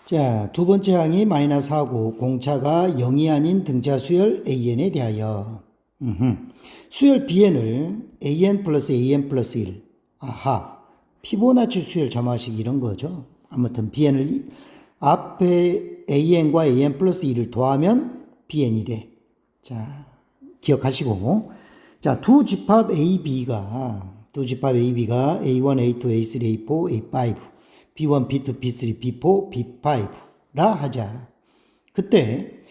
자, 두 번째 항이 마이너스 하고 공차가 0이 아닌 등차 수열 AN에 대하여 수열 BN을 AN 플러스 AN 플러스 1 아하 피보나치 수열 점화식 이런 거죠. 아무튼 BN을 앞에 AN과 AN 플러스 1을 더하면 BN이래. 자, 기억하시고 자, 두 집합 AB가 A1, A2, A3, A4, A5 B1, B2, B3, B4, B5라 하자. 그때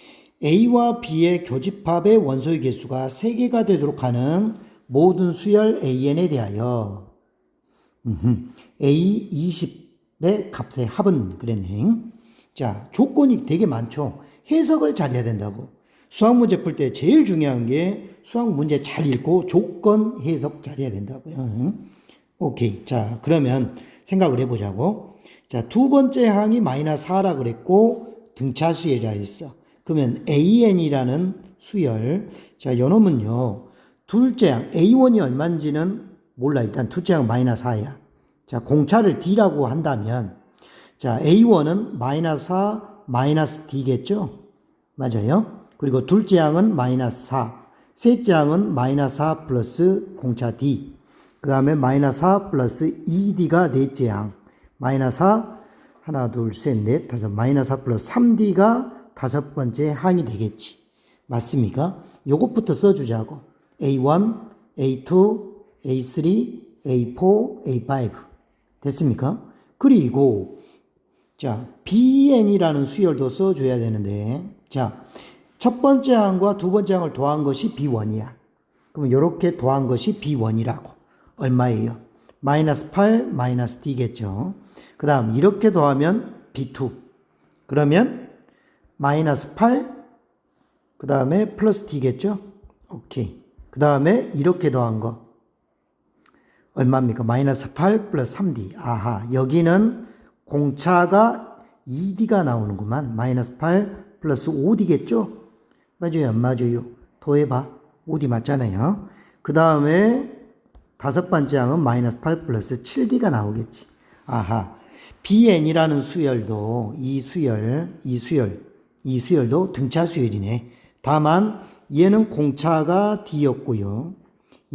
A와 B의 교집합의 원소의 개수가 3개가 되도록 하는 모든 수열 AN에 대하여 A20의 값의 합은 그랬네. 자, 조건이 되게 많죠. 해석을 잘해야 된다고. 수학 문제 풀 때 제일 중요한 게 수학 문제 잘 읽고 조건 해석 잘해야 된다고요. 오케이. 자, 그러면 생각을 해보자고. 자, 두 번째 항이 마이너스 4라 그랬고 등차 수열이라 했어. 그러면 AN이라는 수열. 자, 요놈은요. 둘째 항 A1이 얼마인지는 몰라. 일단 둘째 항 마이너스 4야. 자, 공차를 D라고 한다면 자, A1은 마이너스 4 마이너스 D겠죠? 맞아요. 그리고 둘째 항은 마이너스 4. 셋째 항은 마이너스 4 플러스 공차 D. 그 다음에 마이너스 4 플러스 2D가 넷째 항. 마이너스 4, 하나, 둘, 셋, 넷, 다섯, 마이너스 4 플러스 3D가 다섯 번째 항이 되겠지. 맞습니까? 요것부터 써주자고. A1, A2, A3, A4, A5. 됐습니까? 그리고, 자, BN이라는 수열도 써줘야 되는데, 자, 첫 번째 항과 두 번째 항을 더한 것이 B1이야. 그럼 요렇게 더한 것이 B1이라고. 얼마예요? 마이너스 8, 마이너스 D겠죠. 그 다음, 이렇게 더하면 B2. 그러면, 마이너스 8, 그 다음에 플러스 D겠죠. 오케이. 그 다음에, 이렇게 더한 거. 얼마입니까? 마이너스 8 플러스 3D. 아하, 여기는 공차가 2D가 나오는구만. 마이너스 8 플러스 5D겠죠? 맞아요, 안 맞아요? 더해봐. 5D 맞잖아요. 그 다음에 다섯 번째 항은 마이너스 8 플러스 7D가 나오겠지. 아하. BN이라는 수열도, 이 수열도 등차 수열이네. 다만, 얘는 공차가 D였고요.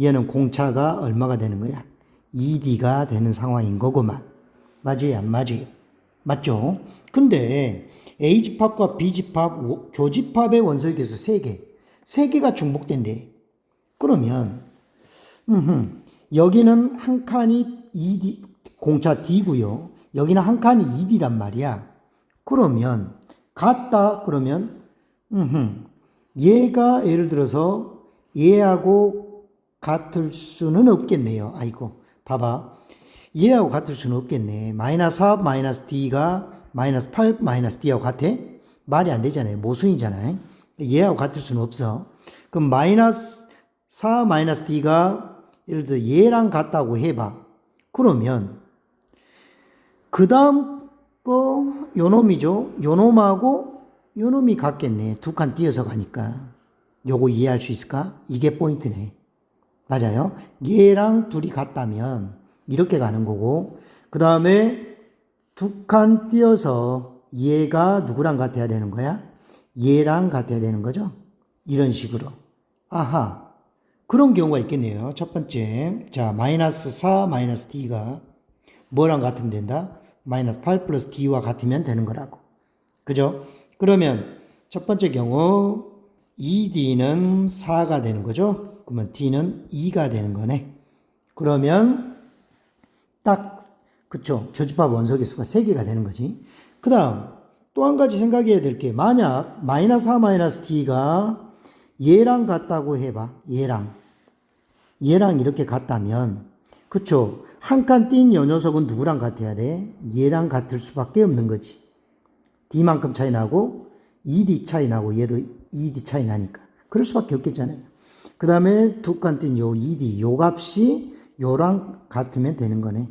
얘는 공차가 얼마가 되는 거야? 2D가 되는 상황인 거구만. 맞아요, 안 맞아요? 맞죠? 근데 A집합과 B집합, 교집합의 원소의 개수 3개. 3개가 중복된대. 그러면 여기는 한 칸이 2D, 공차 D고요. 여기는 한 칸이 2D란 말이야. 그러면 같다 그러면 얘가 예를 들어서 얘하고 같을 수는 없겠네요. 아이고 봐봐. 얘하고 같을 수는 없겠네. 마이너스 4 마이너스 D가 마이너스 8 마이너스 D하고 같아? 말이 안 되잖아요. 모순이잖아요. 얘하고 같을 수는 없어. 그럼 마이너스 4 마이너스 D가 예를 들어 얘랑 같다고 해봐. 그러면 그 다음 거 요놈이죠. 요놈하고 요놈이 같겠네. 두 칸 띄어서 가니까. 요거 이해할 수 있을까? 이게 포인트네. 맞아요. 얘랑 둘이 같다면 이렇게 가는 거고 그 다음에 두 칸 띄어서 얘가 누구랑 같아야 되는 거야? 얘랑 같아야 되는 거죠? 이런 식으로. 아하. 그런 경우가 있겠네요. 첫 번째. 자, 마이너스 4 마이너스 D가 뭐랑 같으면 된다? 마이너스 8 플러스 D와 같으면 되는 거라고. 그죠? 그러면 첫 번째 경우 2D는 4가 되는 거죠? 그러면 D는 2가 되는 거네. 그러면 딱 그쵸. 교집합 원소 개수가 3개가 되는 거지. 그 다음 또 한 가지 생각해야 될 게 만약 마이너스 4 마이너스 D가 얘랑 같다고 해봐. 얘랑 이렇게 같다면 그쵸. 한 칸 띈 요 녀석은 누구랑 같아야 돼? 얘랑 같을 수밖에 없는 거지. D만큼 차이 나고 2D 차이 나고 얘도 2D 차이 나니까 그럴 수밖에 없겠잖아요. 그 다음에 두 칸 띈 요 2D 요 값이 요랑 같으면 되는 거네.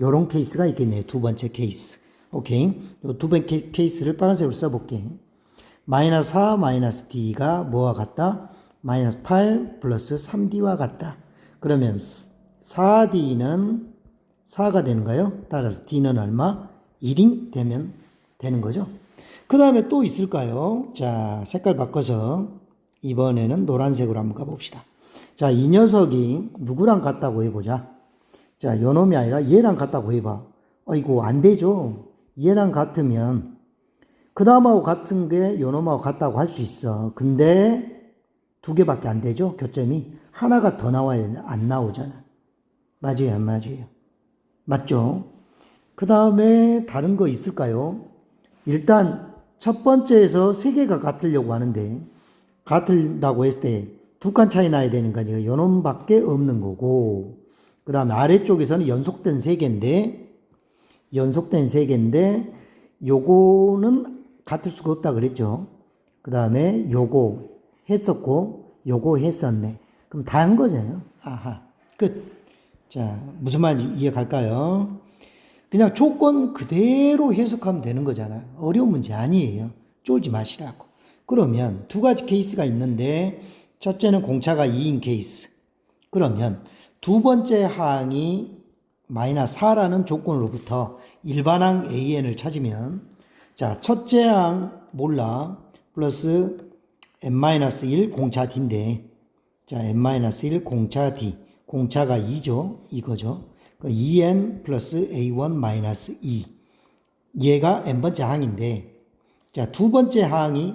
요런 케이스가 있겠네요. 두 번째 케이스. 오케이. 요 두 번째 케이스를 빨간색으로 써볼게. 마이너스 4 마이너스 D가 뭐와 같다? 마이너스 8 플러스 3D와 같다. 그러면 4D는 4가 되는가요? 따라서 D는 얼마? 1이 되면 되는 거죠. 그 다음에 또 있을까요? 자, 색깔 바꿔서 이번에는 노란색으로 한번 가봅시다. 자, 이 녀석이 누구랑 같다고 해보자. 자, 요놈이 아니라 얘랑 같다고 해봐. 이거 안 되죠. 얘랑 같으면 그 다음하고 같은 게 요놈하고 같다고 할 수 있어. 근데 두 개밖에 안 되죠. 교점이 하나가 더 나와야 되는데 안 나오잖아. 맞아요, 안 맞아요? 맞죠? 그 다음에 다른 거 있을까요? 일단 첫 번째에서 세 개가 같으려고 하는데 같다고 했을 때 두 칸 차이 나야 되는 거니까 요놈밖에 없는 거고, 그 다음에 아래쪽에서는 연속된 세 개인데 요거는 같을 수가 없다 그랬죠. 그 다음에 요거 했었고 요거 했었네. 그럼 다 한 거잖아요. 아하, 끝. 자, 무슨 말인지 이해 갈까요? 그냥 조건 그대로 해석하면 되는 거잖아. 어려운 문제 아니에요. 쫄지 마시라고. 그러면 두 가지 케이스가 있는데 첫째는 공차가 2인 케이스. 그러면 두 번째 항이 마이너스 4라는 조건으로부터 일반항 AN을 찾으면, 자, 첫째 항 몰라 플러스 n-1 공차 D인데, 자, n-1 공차 D, 공차가 2죠. 이거죠. 2n 플러스 a1 마이너스 2. 얘가 n번째 항인데, 자, 두 번째 항이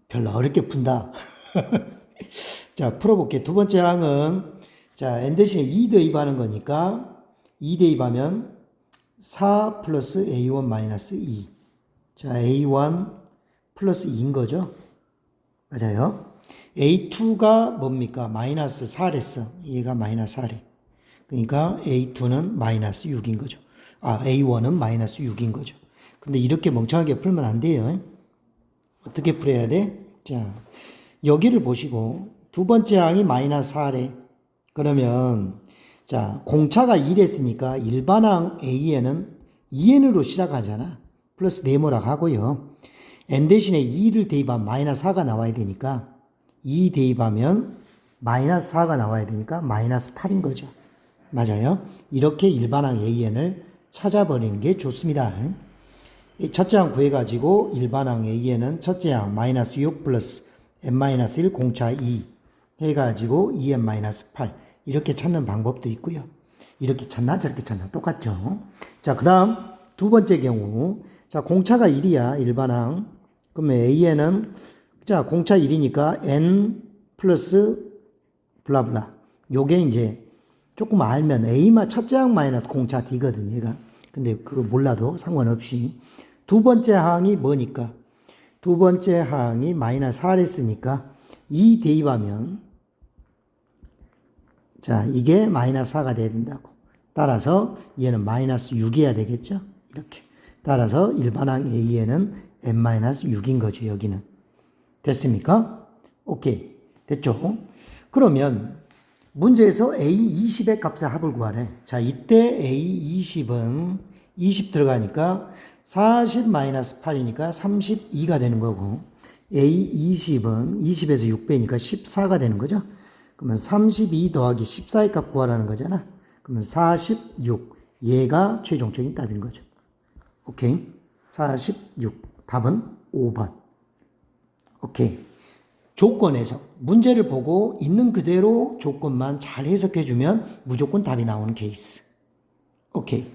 별로 어렵게 푼다. 자, 풀어볼게. 두 번째 항은, 자, n 대신에 2 대입하는 거니까, 2 대입하면 4 플러스 a1 마이너스 2. 자, a1 플러스 2인 거죠. 맞아요. a2가 뭡니까? 마이너스 4랬어. 얘가 마이너스 4래. 그러니까 a2는 마이너스 6인 거죠. a1은 마이너스 6인 거죠. 근데 이렇게 멍청하게 풀면 안 돼요. 어떻게 풀어야 돼? 자, 여기를 보시고 두 번째 항이 마이너스 4래. 그러면 자, 공차가 1했으니까 일반항 AN은 2n으로 시작하잖아. 플러스 네모락 하고요. n 대신에 2를 대입하면 마이너스 4가 나와야 되니까 2 대입하면 마이너스 4가 나와야 되니까 마이너스 8인 거죠. 맞아요. 이렇게 일반항 AN을 찾아버리는 게 좋습니다. 첫째 항 구해가지고 일반항 AN은 첫째 항 마이너스 6 플러스 n-1 공차 2 해가지고 2n-8 이렇게 찾는 방법도 있고요. 이렇게 찾나 저렇게 찾나 똑같죠. 자, 그 다음 두 번째 경우, 자, 공차가 1이야 일반항. 그러면 AN은, 자, 공차 1이니까 n 플러스 블라블라. 요게 이제 조금 알면 A만 첫째 항 마이너스 공차 D거든 얘가. 근데 그거 몰라도 상관없이 두 번째 항이 뭐니까? 두 번째 항이 마이너스 4랬으니까 2 대입하면, 자, 이게 마이너스 4가 돼야 된다고. 따라서 얘는 마이너스 6이어야 되겠죠? 이렇게. 따라서 일반항 AN은 n-6인 거죠, 여기는. 됐습니까? 오케이. 됐죠? 그러면 문제에서 A20의 값의 합을 구하래. 자, 이때 A20은 20 들어가니까 40-8이니까 32가 되는 거고, A20은 20에서 6 빼니까 14가 되는 거죠. 그러면 32 더하기 14의 값 구하라는 거잖아. 그러면 46. 얘가 최종적인 답인 거죠. 오케이. 46. 답은 5번. 오케이. 조건에서 문제를 보고 있는 그대로 조건만 잘 해석해주면 무조건 답이 나오는 케이스. 오케이.